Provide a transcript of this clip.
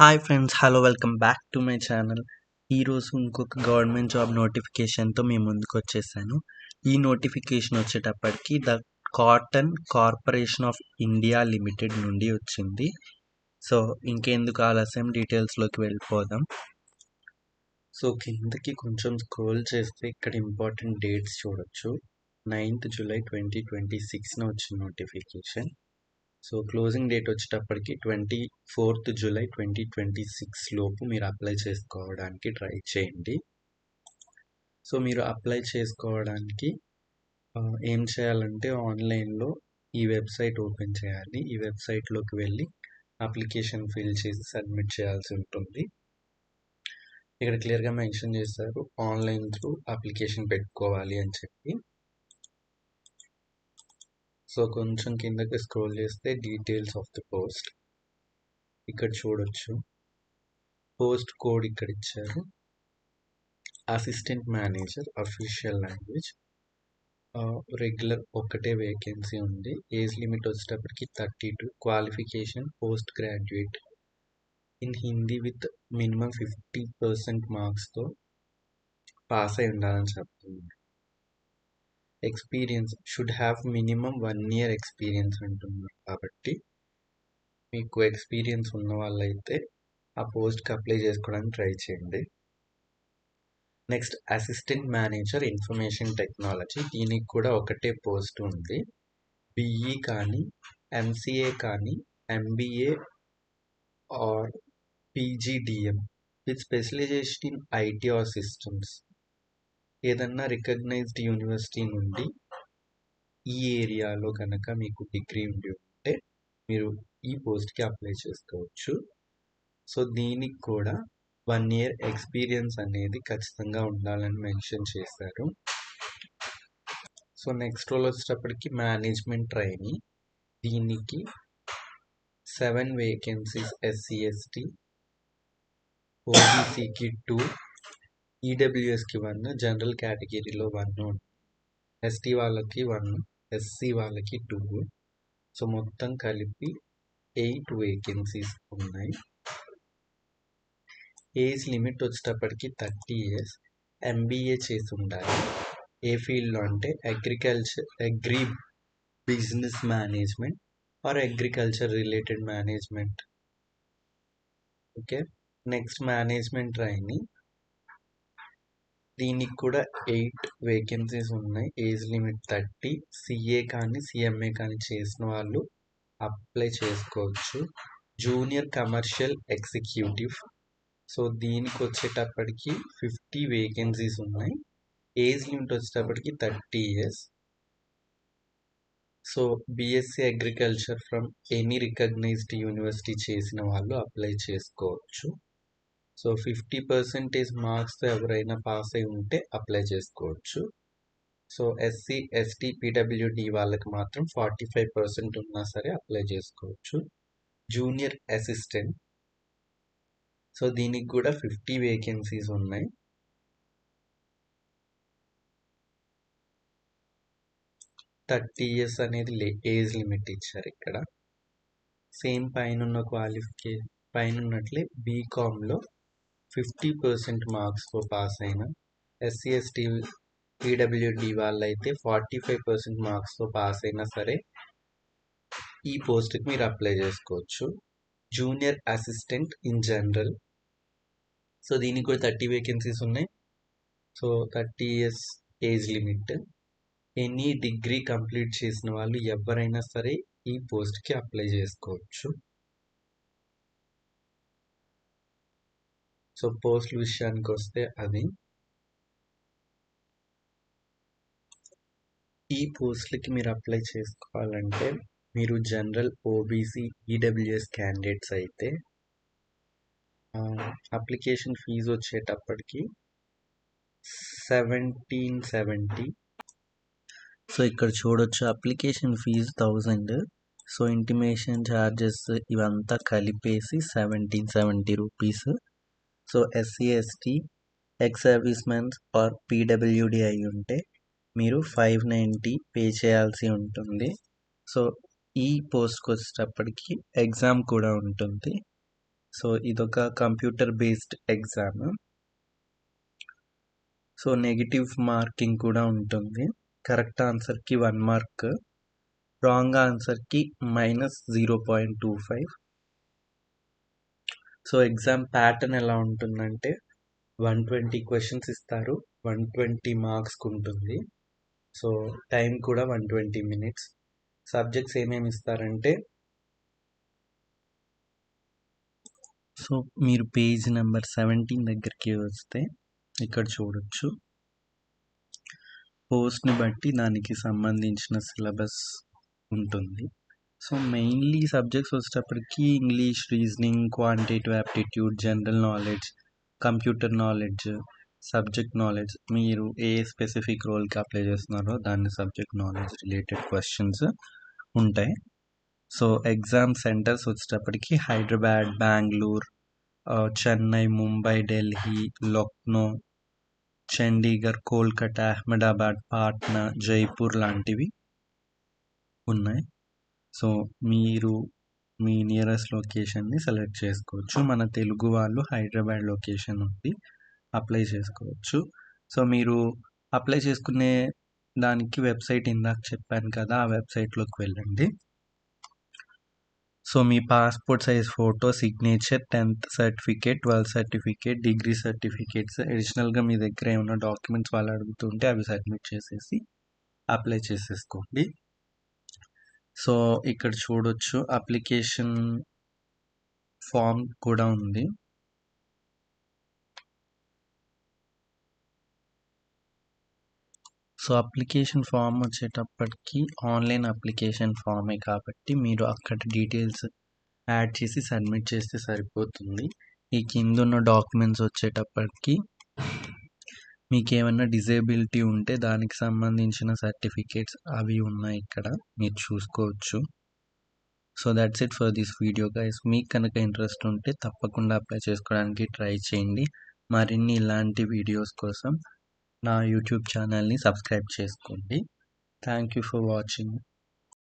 Hi friends, hello, welcome back to my channel. ఈరోజు ఇంకొక government job నోటిఫికేషన్తో మేము ముందుకు వచ్చేసాను. ఈ నోటిఫికేషన్ వచ్చేటప్పటికి the cotton corporation of India limited నుండి వచ్చింది. సో ఇంకెందుకు ఆలస్యం, డీటెయిల్స్లోకి వెళ్ళిపోదాం. సో కిందకి కొంచెం స్క్రోల్ చేస్తే ఇక్కడ ఇంపార్టెంట్ డేట్స్ చూడొచ్చు. 9th July 2026 వచ్చిన నోటిఫికేషన్. సో క్లోజింగ్ డేట్ వచ్చేటప్పటికి 24th July 2026 లోపు మీరు అప్లై చేసుకోవడానికి ట్రై చేయండి. సో మీరు అప్లై చేసుకోవడానికి ఏం చేయాలంటే ఆన్లైన్లో ఈ వెబ్సైట్ ఓపెన్ చేయాలి. ఈ వెబ్సైట్లోకి వెళ్ళి అప్లికేషన్ ఫిల్ చేసి సబ్మిట్ చేయాల్సి ఉంటుంది. ఇక్కడ క్లియర్గా మెన్షన్ చేస్తారు ఆన్లైన్ త్రూ అప్లికేషన్ పెట్టుకోవాలి అని చెప్పి. సో కొంచెం కిందకి స్క్రోల్ చేస్తే డీటెయిల్స్ ఆఫ్ ది పోస్ట్ ఇక్కడ చూడొచ్చు. పోస్ట్ కోడ్ ఇక్కడ ఇచ్చారు. Assistant manager official language, regular ఒకటే వేకెన్సీ ఉంది. ఏజ్ లిమిట్ వచ్చేటప్పటికి 32. Qualification post graduate in Hindi with minimum 50% మార్క్స్తో పాస్ అయి ఉండాలని చెప్తుంది. Experience should have minimum 1 year experience అంటున్నారు. కాబట్టి మీకు ఎక్స్పీరియన్స్ ఉన్న వాళ్ళైతే ఆ పోస్ట్కి అప్లై చేసుకోవడానికి ట్రై చేయండి. Next assistant manager information technology, దీనికి కూడా ఒకటే పోస్ట్ ఉంది. బిఈ కానీ, ఎంసీఏ కానీ, MBA or PGDM with specialization in IT or systems, ఏదన్నా రికగ్నైజ్డ్ యూనివర్సిటీ నుండి ఈ ఏరియాలో కనుక మీకు డిగ్రీ ఉండి ఉంటే మీరు ఈ పోస్ట్కి అప్లై చేసుకోవచ్చు. సో దీనికి కూడా 1 year ఎక్స్పీరియన్స్ అనేది ఖచ్చితంగా ఉండాలని మెన్షన్ చేశారు. సో నెక్స్ట్ రోల్ వచ్చేటప్పటికి మేనేజ్మెంట్ ట్రైనింగ్, దీనికి 7 వేకెన్సీస్. ఎస్సీ ఎస్టీ, ఓబీసీకి 2, ఈడబ్ల్యూఎస్కి 1, జనరల్ కేటగిరీలో 1, ఎస్టీ వాళ్ళకి 1, ఎస్సీ వాళ్ళకి 2. సో మొత్తం కలిపి 8 వేకెన్సీస్ ఉన్నాయి. ఏజ్ లిమిట్ వచ్చేటప్పటికి 30 years. ఎంబీఏ చేసి ఉండాలి. ఏ ఫీల్డ్లో అంటే agri business management or agriculture related management. Okay. Next management training, దీనికి కూడా 8 వేకెన్సీస్ ఉన్నాయి. Age limit 30. సిఏ కానీ సిఎంఏ కానీ చేసిన వాళ్ళు అప్లై చేసుకోవచ్చు. జూనియర్ కమర్షియల్ ఎగ్జిక్యూటివ్, సో దీనికి వచ్చేటప్పటికి 50 వేకెన్సీస్ ఉన్నాయి. ఏజ్ లిమిట్ వచ్చేటప్పటికి 30 years. So BSc agriculture from any recognized university చేసిన వాళ్ళు అప్లై చేసుకోవచ్చు. సో 50% మార్క్స్తో ఎవరైనా పాస్ అయి ఉంటే అప్లై చేసుకోవచ్చు. సో ఎస్సీ ఎస్టీ పీడబ్ల్యూడి వాళ్ళకి మాత్రం 45% ఉన్నా సరే అప్లై చేసుకోవచ్చు. జూనియర్ అసిస్టెంట్, సో దీనికి కూడా 50 వేకెన్సీస్ ఉన్నాయి. థర్టీ ఇయర్స్ అనేది ఏజ్ లిమిట్ ఇచ్చారు ఇక్కడ. సేమ్ పైన ఉన్నట్లే బీకామ్లో 50% మార్క్స్తో పాస్ అయిన ఎస్సీ ఎస్టీ పీడబ్ల్యూడి వాళ్ళైతే 45% మార్క్స్తో పాస్ అయినా సరే ఈ పోస్ట్కి మీరు అప్లై చేసుకోవచ్చు. Junior assistant in general, so దీనికి కూడా 30 వేకెన్సీస్ ఉన్నాయి. So 30 years age limit. Any degree complete చేసిన వాళ్ళు ఎవరైనా సరే ఈ పోస్ట్కి అప్లై చేసుకోవచ్చు. సో పోస్ట్ విషయానికి వస్తే అది ఈ పోస్ట్లకి మీరు అప్లై చేసుకోవాలంటే మీరు జనరల్, ఓబీసీ, ఈడబ్ల్యూఎస్ క్యాండిడేట్స్ అయితే అప్లికేషన్ ఫీజు వచ్చేటప్పటికి 1770. సో ఇక్కడ చూడొచ్చు application fee 1000. So intimation charges ఇవంతా కలిపేసి 1770 rupees. So SC ST, ex service mens or పీడబ్ల్యూడి అయి ఉంటే మీరు 590 పే చేయాల్సి ఉంటుంది. సో ఈ పోస్ట్కి వచ్చేటప్పటికి ఎగ్జామ్ కూడా ఉంటుంది. సో ఇదొక computer based exam. So negative marking కూడా ఉంటుంది. కరెక్ట్ ఆన్సర్కి 1 మార్క్, రాంగ్ ఆన్సర్కి -0.25. సో ఎగ్జామ్ ప్యాటర్న్ ఎలా ఉంటుందంటే 120 క్వశ్చన్స్ ఇస్తారు, 120 మార్క్స్కి ఉంటుంది. సో టైం కూడా 120 మినిట్స్. సబ్జెక్ట్స్ ఏమేమి ఇస్తారంటే, సో మీరు పేజ్ నెంబర్ 17 దగ్గరికి వస్తే ఇక్కడ చూడొచ్చు. పోస్ట్ని బట్టి దానికి సంబంధించిన సిలబస్ ఉంటుంది. సో మెయిన్లీ సబ్జెక్ట్స్ వచ్చేటప్పటికి English, reasoning, quantitative aptitude, general knowledge, computer knowledge, subject knowledge. మీరు ఏ స్పెసిఫిక్ రోల్కి అప్లై చేస్తున్నారో దాని సబ్జెక్ట్ నాలెడ్జ్ రిలేటెడ్ క్వశ్చన్స్ ఉంటాయి. సో ఎగ్జామ్ సెంటర్స్ వచ్చేటప్పటికి హైదరాబాద్, బెంగళూరు, చెన్నై, ముంబై, ఢిల్లీ, లక్నో, చండీగఢ్, కోల్కతా, అహ్మదాబాద్, పాట్నా, జైపూర్ లాంటివి ఉన్నాయి. సో మీరు మీ నియరెస్ట్ లొకేషన్ని సెలెక్ట్ చేసుకోవచ్చు. మన తెలుగు వాళ్ళు హైదరాబాద్ లొకేషన్ ఉంది, అప్లై చేసుకోవచ్చు. సో మీరు అప్లై చేసుకునే దానికి వెబ్సైట్ ఇందాక చెప్పాను కదా, ఆ వెబ్సైట్లోకి వెళ్ళండి. సో మీ passport size photo, signature, 10th certificate, 12th certificate, degree certificates, అడిషనల్గా మీ దగ్గర ఏమైనా డాక్యుమెంట్స్ వాళ్ళు అడుగుతుంటే అవి సబ్మిట్ చేసేసి అప్లై చేసేసుకోండి. సో ఇక్కడ చూడొచ్చు అప్లికేషన్ ఫామ్ కూడా ఉంది. సో అప్లికేషన్ ఫామ్ వచ్చేటప్పటికి ఆన్లైన్ అప్లికేషన్ ఫామే కాబట్టి మీరు అక్కడ డీటెయిల్స్ యాడ్ చేసి సబ్మిట్ చేస్తే సరిపోతుంది. ఈ కింద ఉన్న డాక్యుమెంట్స్ వచ్చేటప్పటికి మీకు ఏమైనా డిజేబిలిటీ ఉంటే దానికి సంబంధించిన సర్టిఫికేట్స్ అవి ఉన్నాయి, ఇక్కడ మీరు చూసుకోవచ్చు. So that's it for this video guys. మీకు కనుక ఇంట్రెస్ట్ ఉంటే తప్పకుండా అప్లై చేసుకోవడానికి ట్రై చేయండి. మరిన్ని ఇలాంటి వీడియోస్ కోసం నా యూట్యూబ్ ఛానల్ని సబ్స్క్రైబ్ చేసుకోండి. Thank you for watching.